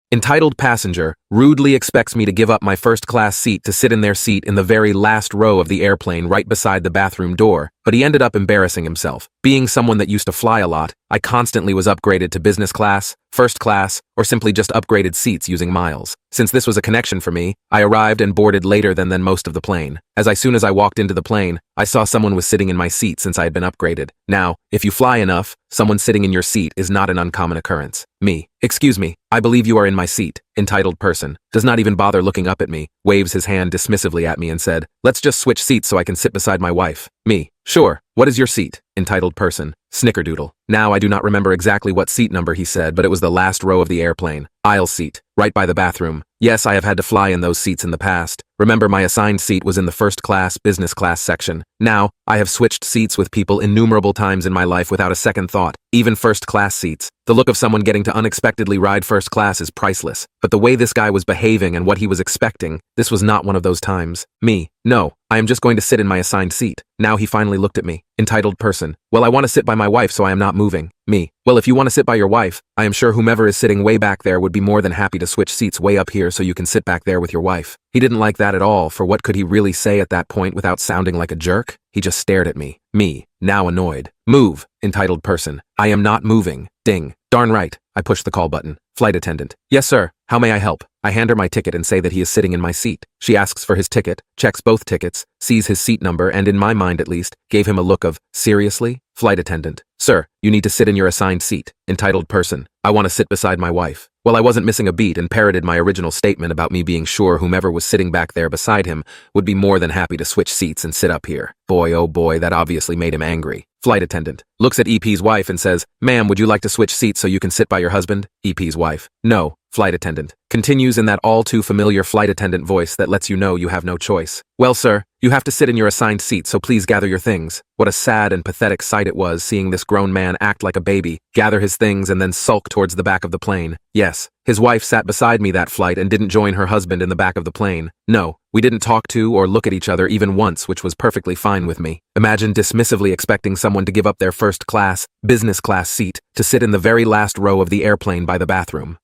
Entitled passenger rudely expects me to give up my first-class seat to sit in their seat in the very last row of the airplane right beside the bathroom door, but he ended up embarrassing himself. Being someone that used to fly a lot, I constantly was upgraded to business class, first class, or simply just upgraded seats using miles. Since this was a connection for me, I arrived and boarded later than most of the plane. As soon as I walked into the plane, I saw someone was sitting in my seat since I had been upgraded. Now, if you fly enough, someone sitting in your seat is not an uncommon occurrence. Me. Excuse me, I believe you are in my seat. Entitled person does not even bother looking up at me, waves his hand dismissively at me and said, let's just switch seats so I can sit beside my wife. Me. Sure, what is your seat? Entitled person. Snickerdoodle. Now I do not remember exactly what seat number he said, but it was the last row of the airplane. Aisle seat, right by the bathroom. Yes, I have had to fly in those seats in the past. Remember, my assigned seat was in the first class, business class section. Now, I have switched seats with people innumerable times in my life without a second thought, even first class seats. The look of someone getting to unexpectedly ride first class is priceless, but the way this guy was behaving and what he was expecting, this was not one of those times. Me. No, I am just going to sit in my assigned seat. Now he finally looked at me. Entitled person. Well, I want to sit by my wife, so I am not moving. Me. Well, if you want to sit by your wife, I am sure whomever is sitting way back there would be more than happy to switch seats way up here so you can sit back there with your wife. He didn't like that at all, for what could he really say at that point without sounding like a jerk? He just stared at me. Me. Now annoyed. Move. Entitled person. I am not moving. Ding. Darn right. I push the call button. Flight attendant. Yes, sir. How may I help? I hand her my ticket and say that he is sitting in my seat. She asks for his ticket, checks both tickets, sees his seat number, and in my mind at least, gave him a look of, seriously? Flight attendant. Sir, you need to sit in your assigned seat. Entitled person. I want to sit beside my wife. Well, I wasn't missing a beat and parroted my original statement about me being sure whomever was sitting back there beside him would be more than happy to switch seats and sit up here. Boy, oh boy, that obviously made him angry. Flight attendant. Looks at EP's wife and says, ma'am, would you like to switch seats so you can sit by your husband? EP's wife. No. Flight attendant. Continues in that all too familiar flight attendant voice that lets you know you have no choice. Well, sir, you have to sit in your assigned seat, so please gather your things. What a sad and pathetic sight it was seeing this grown man act like a baby, gather his things and then sulk towards the back of the plane. Yes, his wife sat beside me that flight and didn't join her husband in the back of the plane. No, we didn't talk to or look at each other even once, which was perfectly fine with me. Imagine dismissively expecting someone to give up their first class, business class seat to sit in the very last row of the airplane by the bathroom.